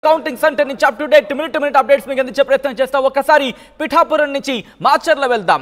Counting centre నుంచి up to date minute to minute updates మీకు అందించే ప్రయత్నం చేస్తాం. ఒకసారి పిఠాపురం నుంచి మాచర్ల వెళ్దాం.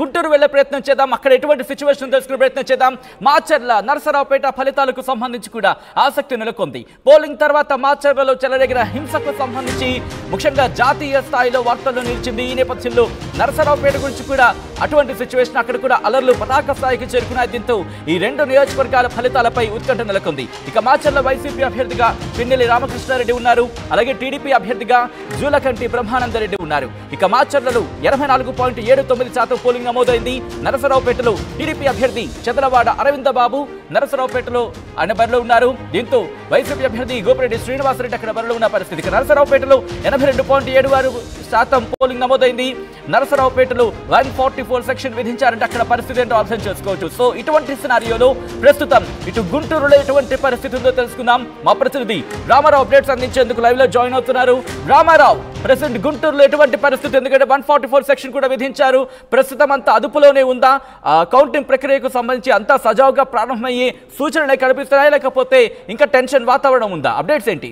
గుంటూరు వెళ్లే ప్రయత్నం చేద్దాం. అక్కడ ఎటువంటి సిచ్యువేషన్ తెలుసుకునే ప్రయత్నం చేద్దాం. మాచర్ల నరసరావుపేట ఫలితాలకు సంబంధించి కూడా ఆసక్తి నెలకొంది. పోలింగ్ తర్వాత మాచర్లలో చెలరేగిన హింసకు సంబంధించి ముఖ్యంగా జాతీయ స్థాయిలో వార్తల్లో నిలిచింది. ఈ నేపథ్యంలో నరసరావుపేట గురించి కూడా అటువంటి సిచ్యువేషన్, అక్కడ కూడా అలర్లు పతాక స్థాయికి చేరుకున్నాయి. దీంతో ఈ రెండు నియోజకవర్గాల ఫలితాలపై ఉత్కంఠ నెలకొంది. ఇక మాచర్ల వైసీపీ అభ్యర్థిగా పిన్నెల్లి రామకృష్ణారెడ్డి ఉన్నారు. అలాగే టీడీపీ అభ్యర్థిగా జూలకంటి బ్రహ్మానందరెడ్డి ఉన్నారు. ఇక మాచర్లలో 84.79% పోలింగ్ నమోదైంది. నరసరావుపేటలో టీడీపీ అభ్యర్థి చదలవాడ అరవిందబాబు నరసరావుపేటలో ఆయన బరిలో ఉన్నారు. దీంతో వైసీపీ అభ్యర్థి గోపిరెడ్డి శ్రీనివాసరెడ్డి అక్కడ బరిలో ఉన్న పరిస్థితి. ఇక నరసరావుపేటలో 82.76% పోలింగ్ నమోదైంది. నరసరావుపేటలో 144 సెక్షన్ విధించారంటే అక్కడ పరిస్థితి ఏంటో అర్థం చేసుకోవచ్చు. సో ఇటువంటి సినారియోలో ప్రస్తుతం ఇటు గుంటూరులో ఎటువంటి పరిస్థితి ఉందో తెలుసుకుందాం. మా ప్రతినిధి రామారావు అప్డేట్స్ అందించేందుకు లైవ్ లో జాయిన్ అవుతున్నారు. రామారావు, ప్రెసిడెంట్ గుంటూరులో ఎటువంటి పరిస్థితి? ఎందుకంటే 144 సెక్షన్ కూడా విధించారు. ప్రస్తుతం అంతా అదుపులోనే ఉందా? కౌంటింగ్ ప్రక్రియకు సంబంధించి అంతా సజావుగా ప్రారంభమయ్యే సూచనలే కనిపిస్తున్నాయి, లేకపోతే ఇంకా టెన్షన్ వాతావరణం ఉందా? అప్డేట్స్ ఏంటి?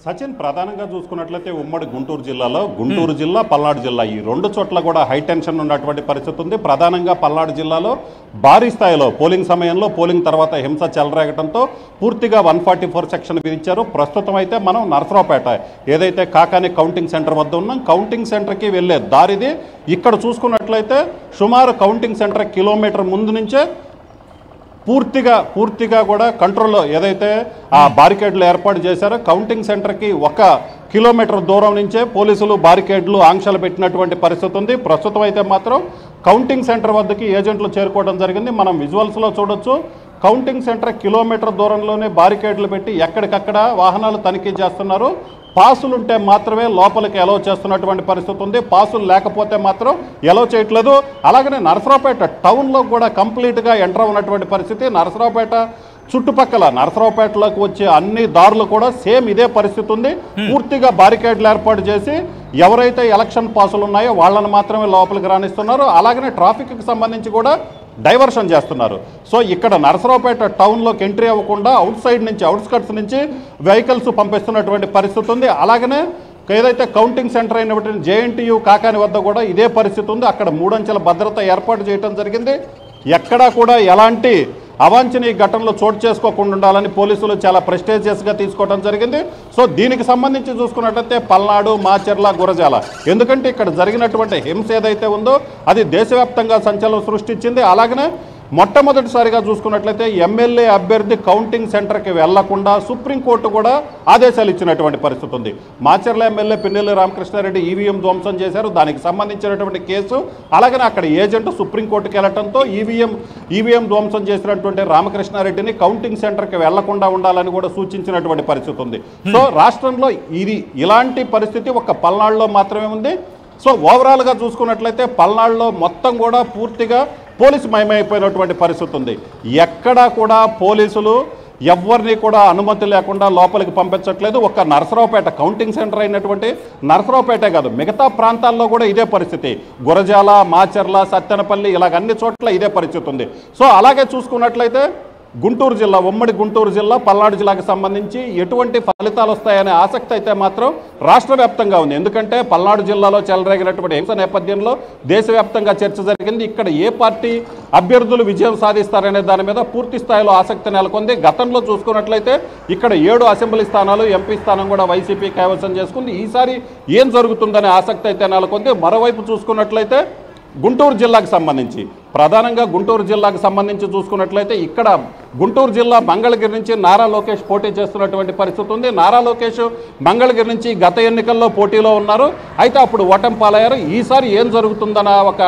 సచిన్, ప్రధానంగా చూసుకున్నట్లయితే ఉమ్మడి గుంటూరు జిల్లాలో గుంటూరు జిల్లా, పల్నాడు జిల్లా ఈ రెండు చోట్ల కూడా హై టెన్షన్ ఉన్నటువంటి పరిస్థితి ఉంది. ప్రధానంగా పల్నాడు జిల్లాలో భారీ స్థాయిలో పోలింగ్ సమయంలో పోలింగ్ తర్వాత హింస చెలరేగడంతో పూర్తిగా 144 సెక్షన్ విధించారు. ప్రస్తుతం అయితే మనం నరసరావుపేట ఏదైతే కాకాని కౌంటింగ్ సెంటర్ వద్ద ఉన్నాం, కౌంటింగ్ సెంటర్కి వెళ్ళే దారిది. ఇక్కడ చూసుకున్నట్లయితే సుమారు కౌంటింగ్ సెంటర్ కిలోమీటర్ ముందు నుంచే పూర్తిగా కూడా కంట్రోల్లో ఏదైతే ఆ బారికేడ్లు ఏర్పాటు చేశారో కౌంటింగ్ సెంటర్కి 1 కిలోమీటర్ దూరం నుంచే పోలీసులు బారికేడ్లు ఆంక్షలు పెట్టినటువంటి పరిస్థితి ఉంది. ప్రస్తుతం అయితే మాత్రం కౌంటింగ్ సెంటర్ వద్దకి ఏజెంట్లు చేరుకోవడం జరిగింది. మనం విజువల్స్లో చూడొచ్చు. కౌంటింగ్ సెంటర్ కిలోమీటర్ దూరంలోనే బారికేడ్లు పెట్టి ఎక్కడికక్కడ వాహనాలు తనిఖీ చేస్తున్నారు. పాసులుంటే మాత్రమే లోపలికి ఎలవ్ చేస్తున్నటువంటి పరిస్థితి ఉంది. పాసులు లేకపోతే మాత్రం ఎలవ్ చేయట్లేదు. అలాగనే నరసరావుపేట టౌన్లో కూడా కంప్లీట్గా ఎంటర్ అవునటువంటి పరిస్థితి. నరసరావుపేట చుట్టుపక్కల నరసరావుపేటలోకి వచ్చే అన్ని దారులు కూడా సేమ్ ఇదే పరిస్థితి ఉంది. పూర్తిగా బారికేడ్లు ఏర్పాటు చేసి ఎవరైతే ఎలక్షన్ పాసులు ఉన్నాయో వాళ్ళని మాత్రమే లోపలికి రాణిస్తున్నారు. అలాగనే ట్రాఫిక్కి సంబంధించి కూడా డైవర్షన్ చేస్తున్నారు. సో ఇక్కడ నరసరావుపేట టౌన్లోకి ఎంట్రీ అవ్వకుండా అవుట్ సైడ్ నుంచి, అవుట్స్కట్స్ నుంచి వెహికల్స్ పంపిస్తున్నటువంటి పరిస్థితి ఉంది. అలాగనే ఏదైతే కౌంటింగ్ సెంటర్ అయినటువంటి జేఎన్టీయూ కాకాని వద్ద కూడా ఇదే పరిస్థితి ఉంది. అక్కడ 3 అంచెల భద్రత ఏర్పాటు చేయడం జరిగింది. ఎక్కడా కూడా ఎలాంటి అవాంఛనీయ ఘటనలు చోటు చేసుకోకుండా ఉండాలని పోలీసులు చాలా ప్రెస్టేజియస్గా తీసుకోవడం జరిగింది. సో దీనికి సంబంధించి చూసుకున్నట్లయితే పల్నాడు, మాచర్ల, గురజాల, ఎందుకంటే ఇక్కడ జరిగినటువంటి హింస ఏదైతే ఉందో అది దేశవ్యాప్తంగా సంచలనం సృష్టించింది. అలాగనే మొట్టమొదటిసారిగా చూసుకున్నట్లయితే ఎమ్మెల్యే అభ్యర్థి కౌంటింగ్ సెంటర్కి వెళ్లకుండా సుప్రీంకోర్టు కూడా ఆదేశాలు ఇచ్చినటువంటి పరిస్థితి ఉంది. మాచర్ల ఎమ్మెల్యే పిన్నెల్లి రామకృష్ణారెడ్డి ఈవీఎం ధ్వంసం చేశారు. దానికి సంబంధించినటువంటి కేసు, అలాగనే అక్కడ ఏజెంట్ సుప్రీంకోర్టుకి వెళ్ళడంతో ఈవీఎం ధ్వంసం చేసినటువంటి రామకృష్ణారెడ్డిని కౌంటింగ్ సెంటర్కి వెళ్లకుండా ఉండాలని కూడా సూచించినటువంటి పరిస్థితి ఉంది. సో రాష్ట్రంలో ఇలాంటి పరిస్థితి ఒక్క పల్నాడులో మాత్రమే ఉంది. సో ఓవరాల్గా చూసుకున్నట్లయితే పల్నాడులో మొత్తం కూడా పూర్తిగా పోలీసు మయమైపోయినటువంటి పరిస్థితి ఉంది. ఎక్కడా కూడా పోలీసులు ఎవరిని కూడా అనుమతి లేకుండా లోపలికి పంపించట్లేదు. ఒక్క నరసరావుపేట కౌంటింగ్ సెంటర్ అయినటువంటి నరసరావుపేటే కాదు, మిగతా ప్రాంతాల్లో కూడా ఇదే పరిస్థితి. గురజాల, మాచర్ల, సత్తెనపల్లి ఇలాగ అన్ని చోట్ల ఇదే పరిస్థితి ఉంది. సో అలాగే చూసుకున్నట్లయితే గుంటూరు జిల్లా, ఉమ్మడి గుంటూరు జిల్లా, పల్నాడు జిల్లాకు సంబంధించి ఎటువంటి ఫలితాలు వస్తాయనే ఆసక్తి అయితే మాత్రం రాష్ట్ర వ్యాప్తంగా ఉంది. ఎందుకంటే పల్నాడు జిల్లాలో చెలరేగినటువంటి హింస నేపథ్యంలో దేశవ్యాప్తంగా చర్చ జరిగింది. ఇక్కడ ఏ పార్టీ అభ్యర్థులు విజయం సాధిస్తారనే దాని మీద పూర్తి స్థాయిలో ఆసక్తి నెలకొంది. గతంలో చూసుకున్నట్లయితే ఇక్కడ 7 అసెంబ్లీ స్థానాలు, ఎంపీ స్థానం కూడా వైసీపీ కైవసం చేసుకుంది. ఈసారి ఏం జరుగుతుందనే ఆసక్తి అయితే నెలకొంది. మరోవైపు చూసుకున్నట్లయితే గుంటూరు జిల్లాకు సంబంధించి, ప్రధానంగా గుంటూరు జిల్లాకు సంబంధించి చూసుకున్నట్లయితే ఇక్కడ గుంటూరు జిల్లా మంగళగిరి నుంచి నారా లోకేష్ పోటీ చేస్తున్నటువంటి పరిస్థితి ఉంది. నారా లోకేష్ మంగళగిరి నుంచి గత ఎన్నికల్లో పోటీలో ఉన్నారు. అయితే అప్పుడు ఓటమి పాలయ్యారు. ఈసారి ఏం జరుగుతుందన్న ఒక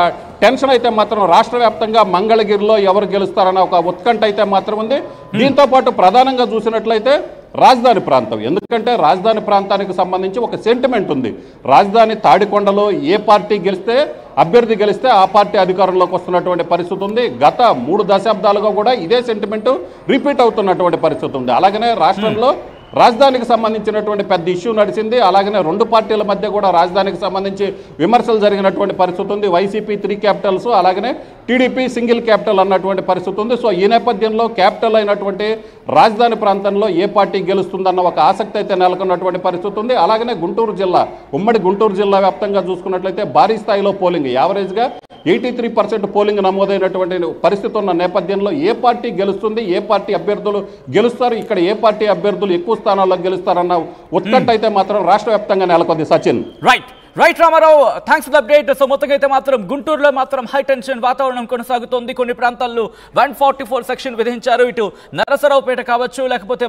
టెన్షన్ అయితే మాత్రం రాష్ట్ర వ్యాప్తంగా మంగళగిరిలో ఎవరు గెలుస్తారన్న ఒక ఉత్కంఠ అయితే మాత్రం ఉంది. దీంతో పాటు ప్రధానంగా చూసినట్లయితే రాజధాని ప్రాంతం, ఎందుకంటే రాజధాని ప్రాంతానికి సంబంధించి ఒక సెంటిమెంట్ ఉంది. రాజధాని తాడికొండలో ఏ పార్టీ గెలిస్తే, అభ్యర్థి గెలిస్తే ఆ పార్టీ అధికారంలోకి వస్తున్నటువంటి పరిస్థితి ఉంది. గత 3 దశాబ్దాలుగా కూడా ఇదే సెంటిమెంట్ రిపీట్ అవుతున్నటువంటి పరిస్థితి ఉంది. అలాగనే రాష్ట్రంలో రాజధానికి సంబంధించినటువంటి పెద్ద ఇష్యూ నడిచింది. అలాగనే రెండు పార్టీల మధ్య కూడా రాజధానికి సంబంధించి విమర్శలు జరిగినటువంటి పరిస్థితి ఉంది. వైసీపీ 3 క్యాపిటల్స్, అలాగనే టీడీపీ సింగిల్ క్యాపిటల్ అన్నటువంటి పరిస్థితి ఉంది. సో ఈ నేపథ్యంలో క్యాపిటల్ అయినటువంటి రాజధాని ప్రాంతంలో ఏ పార్టీ గెలుస్తుందన్న ఒక ఆసక్తి అయితే నెలకొన్నటువంటి పరిస్థితి ఉంది. అలాగనే గుంటూరు జిల్లా, ఉమ్మడి గుంటూరు జిల్లా వ్యాప్తంగా చూసుకున్నట్లయితే భారీ స్థాయిలో పోలింగ్, యావరేజ్గా 83% పోలింగ్ నమోదైనటువంటి పరిస్థితి ఉన్న నేపథ్యంలో ఏ పార్టీ గెలుస్తుంది, ఏ పార్టీ అభ్యర్థులు గెలుస్తారు, ఇక్కడ ఏ పార్టీ అభ్యర్థులు ఎక్కువ స్థానాల్లో గెలుస్తారన్న ఉత్కంఠ అయితే మాత్రం రాష్ట్ర వ్యాప్తంగా నెలకొంది. Sachin. Right Ramarao, thanks for the update. So మొత్తంగా అయితే మాత్రం గుంటూరులో మాత్రం హై టెన్షన్ వాతావరణం కొనసాగుతోంది. కొన్ని ప్రాంతాల్లో 144 సెక్షన్ విధించారు. ఇటు నరసరావుపేట కావచ్చు, లేకపోతే